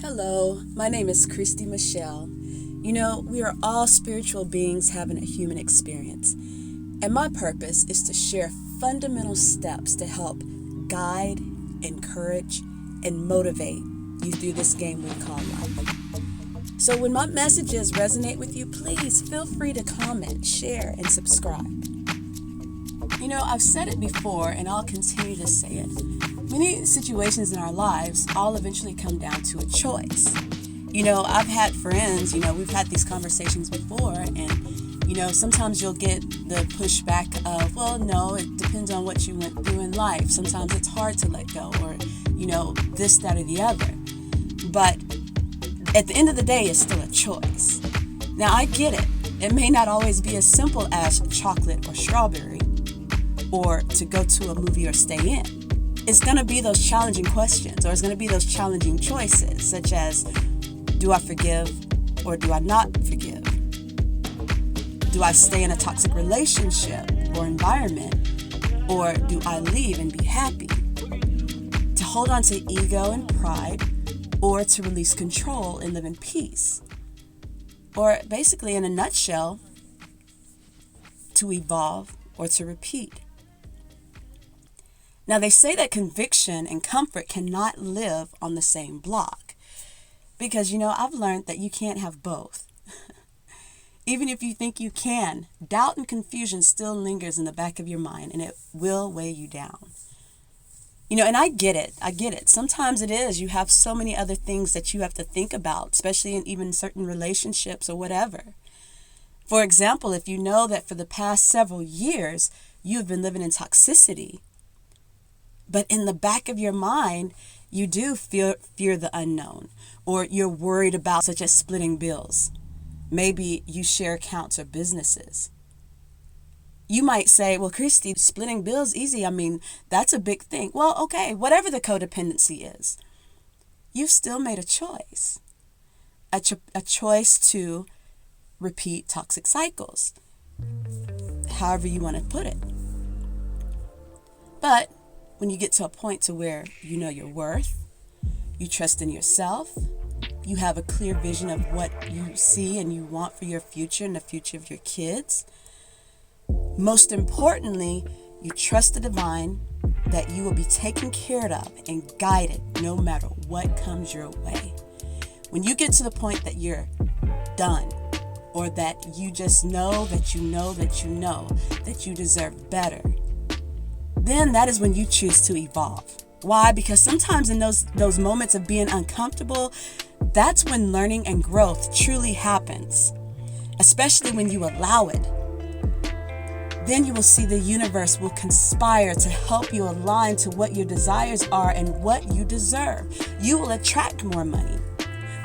Hello, my name is Kristi Michelle. You know, we are all spiritual beings having a human experience, and my purpose is to share fundamental steps to help guide, encourage, and motivate you through this game we call life. So when my messages resonate with you, please feel free to comment, share, and subscribe. You know, I've said it before, and I'll continue to say it. Many situations in our lives all eventually come down to a choice. You know, I've had friends, we've had these conversations before, and, sometimes you'll get the pushback of, well, no, it depends on what you went through in life. Sometimes it's hard to let go, or, this, that, or the other. But at the end of the day, it's still a choice. Now, I get it. It may not always be as simple as chocolate or strawberry, or to go to a movie or stay in. It's going to be those challenging questions, or it's going to be those challenging choices, such as, do I forgive or do I not forgive? Do I stay in a toxic relationship or environment, or do I leave and be happy? To hold on to ego and pride, or to release control and live in peace? Or basically, in a nutshell, to evolve or to repeat. Now, they say that conviction and comfort cannot live on the same block. Because, I've learned that you can't have both. Even if you think you can, doubt and confusion still lingers in the back of your mind, and it will weigh you down. And I get it. Sometimes it is. You have so many other things that you have to think about, especially in even certain relationships or whatever. For example, if you know that for the past several years, you've been living in toxicity, but in the back of your mind, you do fear the unknown, or you're worried about, such as splitting bills. Maybe you share accounts or businesses. You might say, well, Kristi, splitting bills easy. That's a big thing. Well, okay, whatever the codependency is, you've still made a choice. A choice to repeat toxic cycles, however you want to put it. But when you get to a point to where you know your worth, you trust in yourself, you have a clear vision of what you see and you want for your future and the future of your kids. Most importantly, you trust the divine that you will be taken care of and guided no matter what comes your way. When you get to the point that you're done, or that you just know that you know that you know that you deserve better, then that is when you choose to evolve. Why? Because sometimes in those moments of being uncomfortable, that's when learning and growth truly happens, especially when you allow it. Then you will see the universe will conspire to help you align to what your desires are and what you deserve. You will attract more money,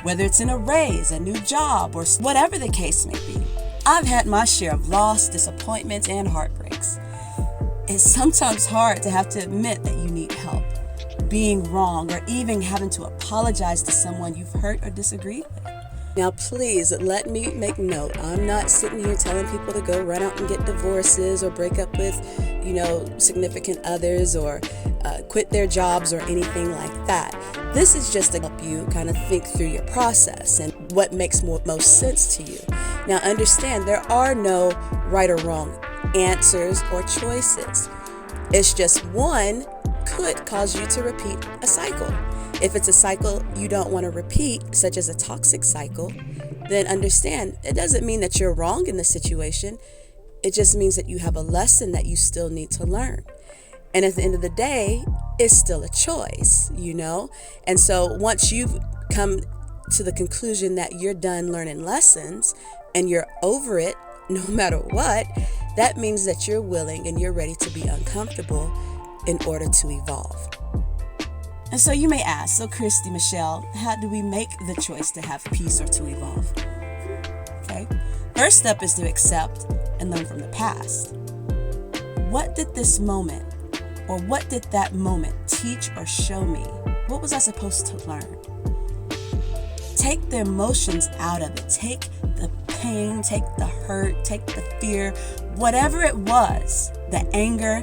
whether it's in a raise, a new job, or whatever the case may be. I've had my share of loss, disappointments, and heartbreaks. It's sometimes hard to have to admit that you need help, being wrong, or even having to apologize to someone you've hurt or disagreed with. Now, please let me make note. I'm not sitting here telling people to go run out and get divorces or break up with, significant others, or quit their jobs or anything like that. This is just to help you kind of think through your process and what makes most sense to you. Now, understand there are no right or wrong answers or choices. It's just one could cause you to repeat a cycle. If it's a cycle you don't want to repeat, such as a toxic cycle, then understand it doesn't mean that you're wrong in the situation. It just means that you have a lesson that you still need to learn. And at the end of the day, it's still a choice, And so once you've come to the conclusion that you're done learning lessons and you're over it, no matter what, that means that you're willing and you're ready to be uncomfortable in order to evolve. And so you may ask, so Kristi Michelle, how do we make the choice to have peace or to evolve? Okay. First step is to accept and learn from the past. What did this moment, or what did that moment teach or show me? What was I supposed to learn? Take the emotions out of it. Take the pain, take the hurt, take the fear, whatever it was, the anger,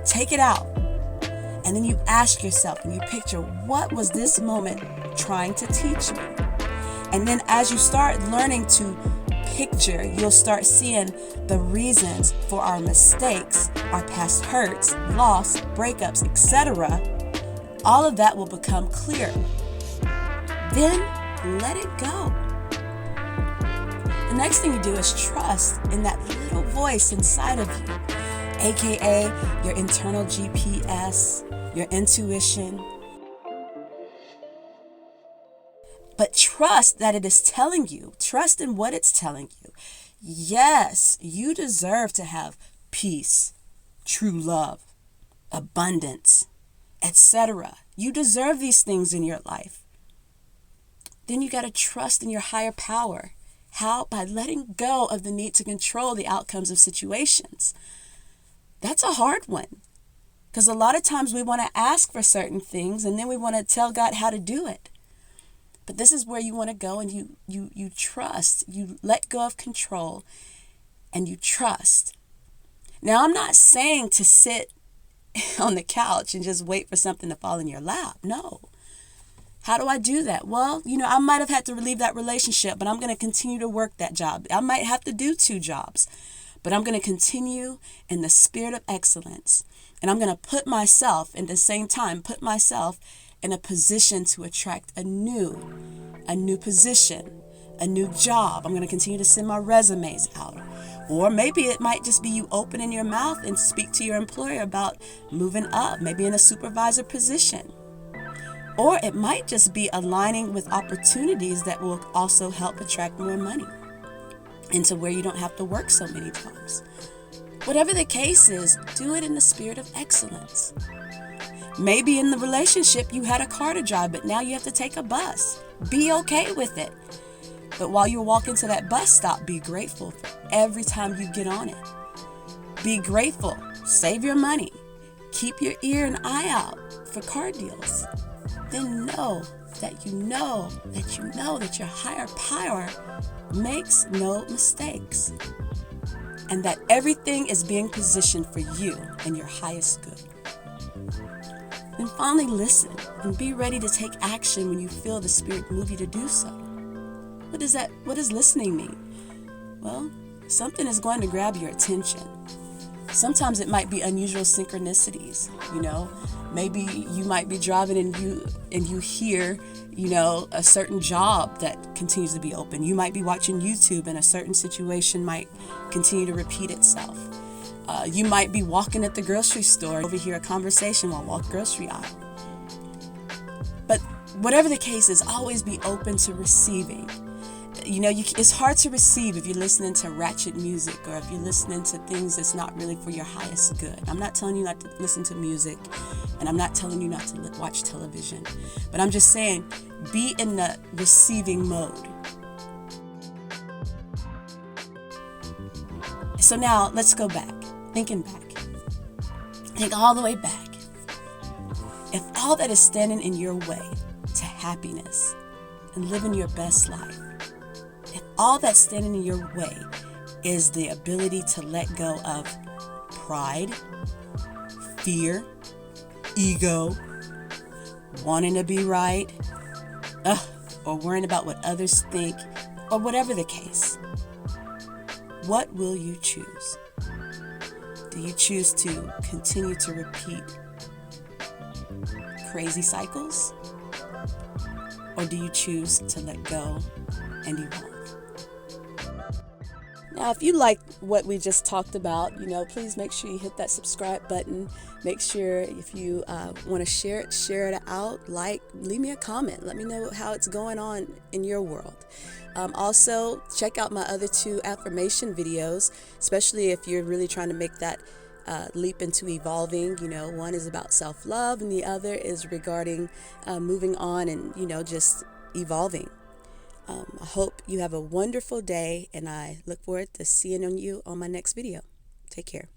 take it out And then you ask yourself and you picture, what was this moment trying to teach me? And then as you start learning to picture, you'll start seeing the reasons for our mistakes, our past hurts, loss, breakups, etc. All of that will become clear. Then let it go. The next thing you do is trust in that little voice inside of you, aka your internal GPS, your intuition. But trust that it is telling you. Trust in what it's telling you. Yes, you deserve to have peace, true love, abundance, etc. You deserve these things in your life. Then you got to trust in your higher power. How? By letting go of the need to control the outcomes of situations. That's a hard one. Because a lot of times we want to ask for certain things and then we want to tell God how to do it. But this is where you want to go, and you trust. You let go of control and you trust. Now, I'm not saying to sit on the couch and just wait for something to fall in your lap. No. How do I do that? Well, I might have had to leave that relationship, but I'm going to continue to work that job. I might have to do 2 jobs, but I'm going to continue in the spirit of excellence. And I'm going to put myself, at the same time, in a position to attract a new position, a new job. I'm going to continue to send my resumes out. Or maybe it might just be you opening your mouth and speak to your employer about moving up, maybe in a supervisor position. Or it might just be aligning with opportunities that will also help attract more money into where you don't have to work so many times. Whatever the case is, do it in the spirit of excellence. Maybe in the relationship you had a car to drive, but now you have to take a bus. Be okay with it. But while you're walking to that bus stop, be grateful for every time you get on it. Be grateful. Save your money. Keep your ear and eye out for car deals. Then know that your higher power makes no mistakes. And that everything is being positioned for you and your highest good. Then finally listen and be ready to take action when you feel the Spirit move you to do so. What does listening mean? Well, something is going to grab your attention. Sometimes it might be unusual synchronicities, Maybe you might be driving and you hear, a certain job that continues to be open. You might be watching YouTube and a certain situation might continue to repeat itself. You might be walking at the grocery store, overhear a conversation while walking grocery aisle. But whatever the case is, always be open to receiving. It's hard to receive if you're listening to ratchet music or if you're listening to things that's not really for your highest good. I'm not telling you not to listen to music, and I'm not telling you not to watch television, but I'm just saying, be in the receiving mode. So now let's go back, thinking back. Think all the way back. If all that is standing in your way to happiness and living your best life, if all that's standing in your way is the ability to let go of pride, fear, ego, wanting to be right, or worrying about what others think, or whatever the case, what will you choose? Do you choose to continue to repeat crazy cycles? Or do you choose to let go and evolve? Now, if you like what we just talked about, please make sure you hit that subscribe button. Make sure if you want to share it out, leave me a comment. Let me know how it's going on in your world. Also, check out my other 2 affirmation videos, especially if you're really trying to make that leap into evolving. One is about self-love and the other is regarding moving on and, just evolving. I hope you have a wonderful day, and I look forward to seeing you on my next video. Take care.